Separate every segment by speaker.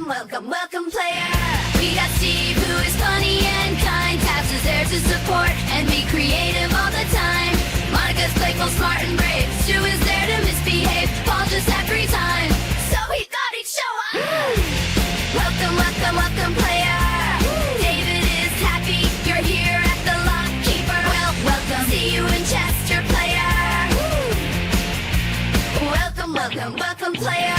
Speaker 1: Welcome, player. We got Steve, who is funny and kind. Tabs is there to support and be creative all the time. Monica's playful, smart, and brave. Stu is there to misbehave. Paul just had free time, so he thought he'd show up. Welcome, player. David is happy you're here at the Lock Keeper. Welcome. See you in Chester, player. Welcome, player.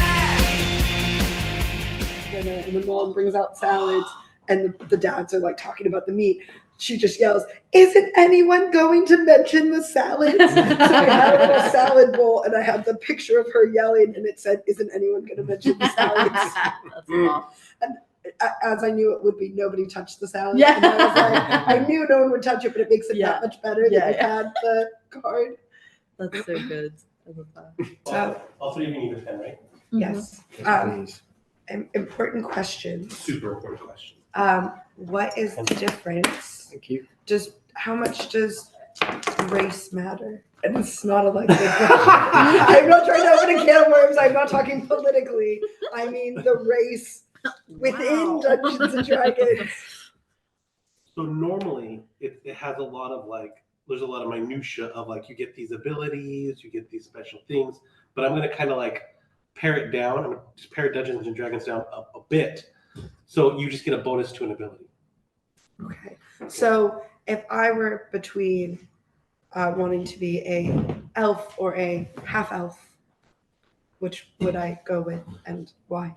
Speaker 2: And the mom brings out salads, and the dads are like talking about the meat. She just yells, "Isn't anyone going to mention the salads?" So I had a little salad bowl, and I had the picture of her yelling, and it said, "Isn't anyone going to mention the salads?"
Speaker 3: That's awesome.
Speaker 2: And as I knew it would be, nobody touched the salad.
Speaker 3: Yeah.
Speaker 2: And I was like, I knew no one would touch it, but it makes it
Speaker 3: Yeah.
Speaker 2: that much better that I had the card.
Speaker 3: That's so good. I love that.
Speaker 2: So,
Speaker 4: all three of you need a pen, right?
Speaker 2: yes.
Speaker 5: Please.
Speaker 2: Important question.
Speaker 4: Super important question.
Speaker 2: What is the difference?
Speaker 5: Thank you.
Speaker 2: How much does race matter? And it's not a like big question. I'm not trying to open a can of worms. I'm not talking politically. I mean the race within Dungeons and Dragons.
Speaker 4: So normally it has a lot of there's a lot of minutia of you get these abilities, you get these special things, but I'm going to kind of pare it down. I'm going to just pare Dungeons and Dragons down a bit. So you just get a bonus to an ability.
Speaker 2: Okay. So if I were between wanting to be a elf or a half elf, which would I go with and why?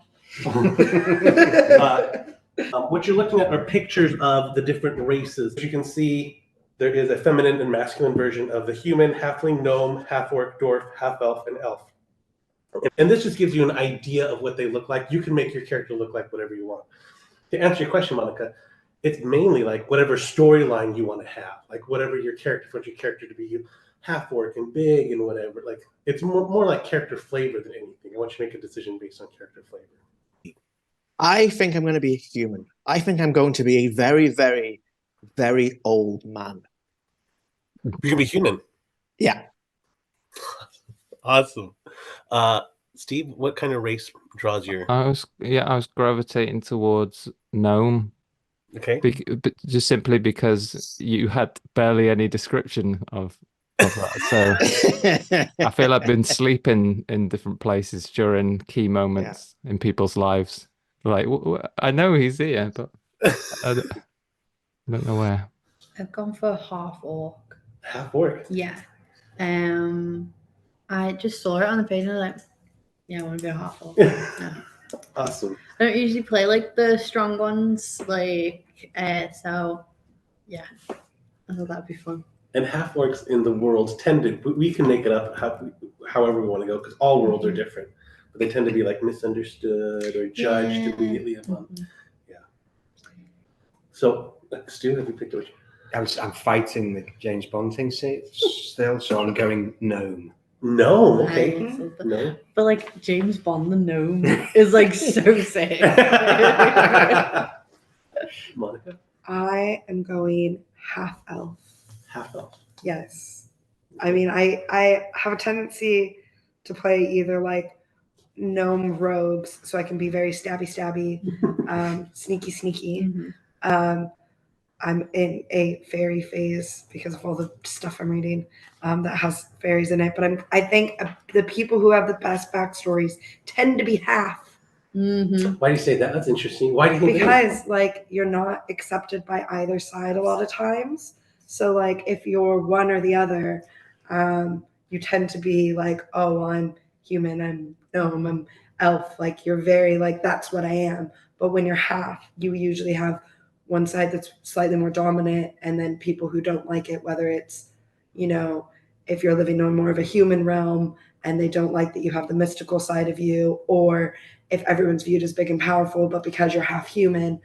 Speaker 4: What you're looking at are pictures of the different races. As you can see, there is a feminine and masculine version of the human, halfling, gnome, half-orc, dwarf, half-elf, and elf. And this just gives you an idea of what they look like. You can make your character look like whatever you want. To answer your question, Monica, it's mainly whatever storyline you want to have, whatever your character wants your character to be half-orc and big and whatever. It's more like character flavor than anything. I want you to make a decision based on character flavor.
Speaker 5: I think I'm going to be a human. I think I'm going to be a very, very, very old man.
Speaker 4: You're going to be human?
Speaker 5: Yeah.
Speaker 4: Awesome. Steve, what kind of race draws your...
Speaker 6: I was gravitating towards gnome.
Speaker 4: Okay.
Speaker 6: Just simply because you had barely any description of that. So I feel I've been sleeping in different places during key moments in people's lives. I know he's here, but I don't know where.
Speaker 3: I've gone for half orc.
Speaker 4: Half orc?
Speaker 3: Yeah. I just saw it on the page and I was I want to be a half orc. Yeah.
Speaker 4: Awesome.
Speaker 3: I don't usually play the strong ones, so yeah, I thought that'd be fun.
Speaker 4: And half orcs in the worlds we can make it up however we want to go, because all worlds are different, but they tend to be misunderstood or judged immediately upon. Yeah. So, Stu, have you picked which?
Speaker 5: I'm fighting the James Bond thing still, so I'm going gnome.
Speaker 4: No, okay.
Speaker 3: No. But James Bond the gnome is so sick.
Speaker 4: Monica?
Speaker 2: I am going half elf.
Speaker 4: Half elf.
Speaker 2: Yes. I mean, I have a tendency to play either gnome rogues, so I can be very stabby, sneaky.
Speaker 3: Mm-hmm.
Speaker 2: I'm in a fairy phase because of all the stuff I'm reading that has fairies in it. But I think the people who have the best backstories tend to be half.
Speaker 3: Mm-hmm.
Speaker 4: Why do you say that? That's interesting. Why do you think
Speaker 2: Because you're not accepted by either side a lot of times. So if you're one or the other, you tend to be oh, I'm human, I'm gnome, I'm elf. You're very that's what I am. But when you're half, you usually have one side that's slightly more dominant, and then people who don't like it, whether it's, if you're living on more of a human realm and they don't like that you have the mystical side of you, or if everyone's viewed as big and powerful, but because you're half human,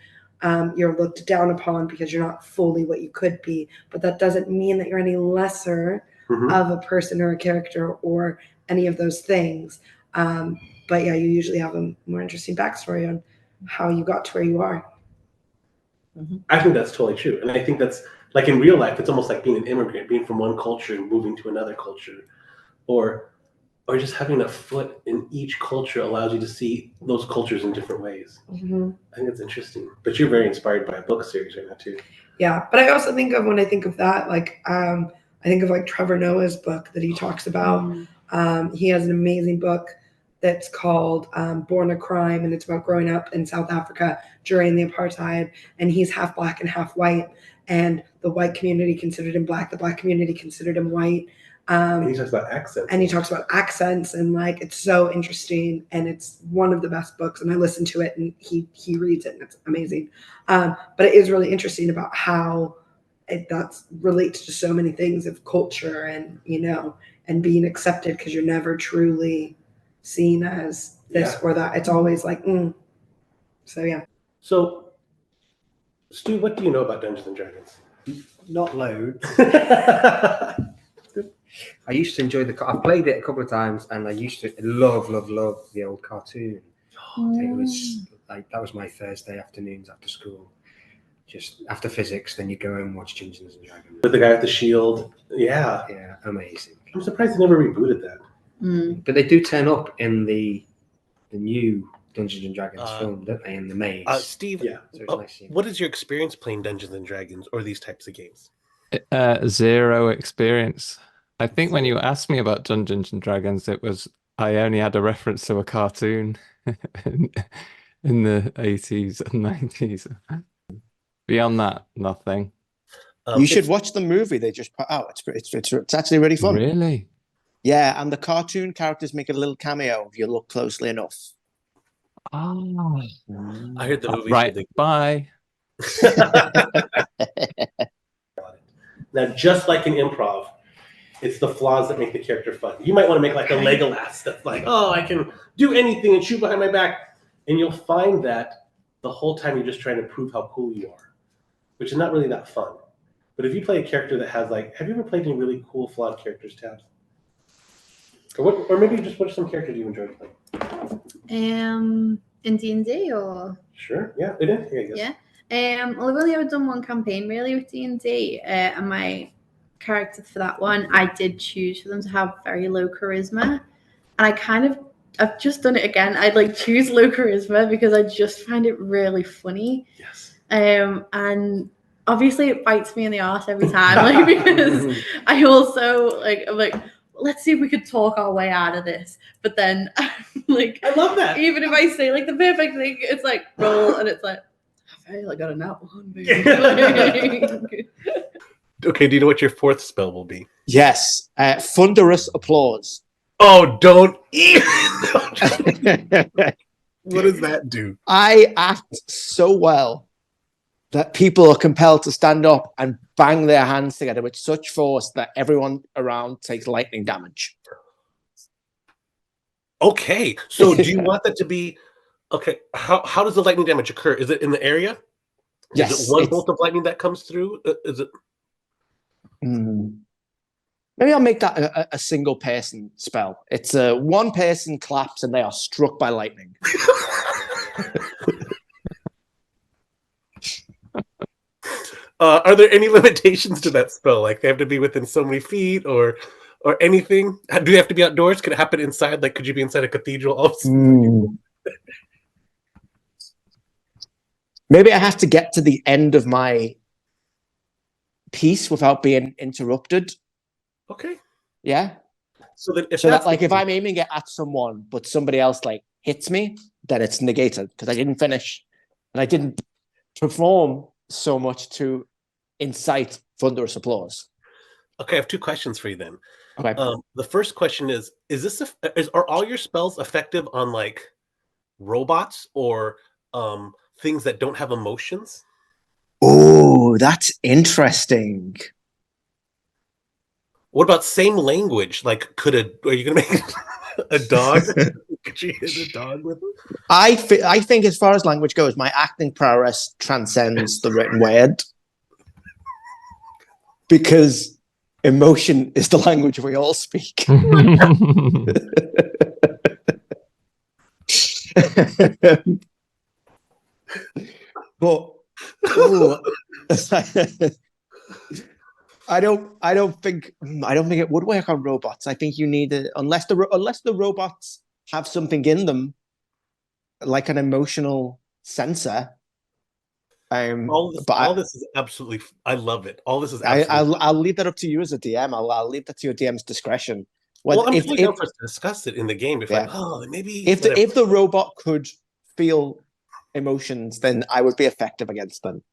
Speaker 2: you're looked down upon because you're not fully what you could be. But that doesn't mean that you're any lesser of a person or a character or any of those things. But yeah, you usually have a more interesting backstory on how you got to where you are.
Speaker 4: I think that's totally true. And I think that's in real life, it's almost like being an immigrant, being from one culture and moving to another culture. Or or just having a foot in each culture allows you to see those cultures in different ways.
Speaker 2: Mm-hmm.
Speaker 4: I think it's interesting. But you're very inspired by a book series right now too.
Speaker 2: Yeah, but I also think of when I think of that, like I think of like Trevor Noah's book that he talks about. He has an amazing book that's called Born a Crime, and it's about growing up in South Africa during the apartheid. And he's half black and half white, and the white community considered him black, the black community considered him white.
Speaker 4: And he talks about accents.
Speaker 2: And he talks about accents, and like it's so interesting, and it's one of the best books. And I listen to it, and he reads it, and it's amazing. But it is really interesting about how that relates to so many things of culture, and and being accepted, because you're never truly seen as this or that. It's always like, So yeah.
Speaker 4: So, Stu, what do you know about Dungeons and Dragons?
Speaker 7: Not loads. I used to enjoy I've played it a couple of times, and I used to love the old cartoon. It was like, that was my Thursday afternoons after school. Just after physics, then you go and watch Dungeons and Dragons.
Speaker 4: With the guy with the shield. Yeah.
Speaker 7: Yeah, amazing.
Speaker 4: I'm surprised they never rebooted that.
Speaker 7: But they do turn up in the new Dungeons and Dragons film, don't they? In the maze.
Speaker 8: Steve,
Speaker 4: Yeah.
Speaker 7: So it's nice seeing
Speaker 8: what is your experience playing Dungeons and Dragons or these types of games?
Speaker 6: Zero experience. I think when you asked me about Dungeons and Dragons, I only had a reference to a cartoon in the 80s and 90s. Beyond that, nothing.
Speaker 5: You should watch the movie they just put out. It's actually really fun.
Speaker 6: Really?
Speaker 5: Yeah, and the cartoon characters make a little cameo if you look closely enough.
Speaker 6: Oh.
Speaker 8: I heard the movie.
Speaker 6: Right. Bye.
Speaker 4: Now, just like in improv, it's the flaws that make the character fun. You might want to make like a Legolas that's like, oh, I can do anything and shoot behind my back. And you'll find that the whole time you're just trying to prove how cool you are, which is not really that fun. But if you play a character that has like, have you ever played any really cool flawed characters, Tabs? Or maybe just what are some characters you enjoyed playing?
Speaker 3: In D&D or?
Speaker 4: Sure, yeah, it is. I guess.
Speaker 3: Yeah. Well, I've only ever done one campaign really with D&D, and my character for that one, I did choose for them to have very low charisma, and I've just done it again. I'd like choose low charisma because I just find it really funny.
Speaker 4: Yes.
Speaker 3: And obviously it bites me in the arse every time, like, because I also I'm like, let's see if we could talk our way out of this. But then, like,
Speaker 4: I love that.
Speaker 3: Even if I say like the perfect thing, it's like roll, and it's like, I got a nat one, baby.
Speaker 8: Okay, do you know what your fourth spell will be?
Speaker 5: Yes, thunderous applause.
Speaker 8: Oh, don't even. What does that do?
Speaker 5: I act so well that people are compelled to stand up and bang their hands together with such force that everyone around takes lightning damage.
Speaker 8: Okay, so do you want that to be... Okay, how does the lightning damage occur? Is it in the area?
Speaker 5: Yes.
Speaker 8: Is it one bolt of lightning that comes through? Is it...
Speaker 5: Maybe I'll make that a single person spell. It's one person claps and they are struck by lightning.
Speaker 8: Are there any limitations to that spell? Like they have to be within so many feet or anything? Do they have to be outdoors? Could it happen inside? Like could you be inside a cathedral also?
Speaker 5: Maybe I have to get to the end of my piece without being interrupted.
Speaker 8: Okay.
Speaker 5: Yeah.
Speaker 8: So that
Speaker 5: if I'm aiming it at someone, but somebody else like hits me, then it's negated because I didn't finish and I didn't perform so much to incite thunderous applause.
Speaker 8: Okay, I have two questions for you then.
Speaker 5: Okay.
Speaker 8: The first question is are all your spells effective on like robots or things that don't have emotions?
Speaker 5: Oh, that's interesting.
Speaker 8: What about same language? Like, are you gonna make a dog? Could you hit a dog with it?
Speaker 5: I think, as far as language goes, my acting prowess transcends the written word because emotion is the language we all speak. But I don't think it would work on robots. I think you need it unless the robots have something in them, like an emotional sensor.
Speaker 8: All this is absolutely. I love it. All this is absolutely.
Speaker 5: I'll leave that up to you as a DM. I'll leave that to your DM's discretion.
Speaker 8: Well, I'm totally down for us to discuss it in the game. If maybe
Speaker 5: if the robot could feel emotions, then I would be effective against them.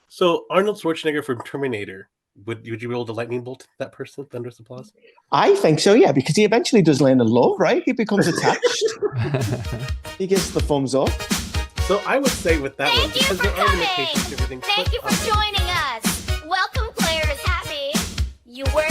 Speaker 8: So Arnold Schwarzenegger from Terminator, would you be able to lightning bolt that person? Thunderous applause.
Speaker 5: I think so, yeah, because he eventually does land in love, right? He becomes attached. He gives the thumbs up.
Speaker 8: So I would say with that one, because there are limitations to everything.
Speaker 1: Thank you for joining us. Welcome, players. Happy you were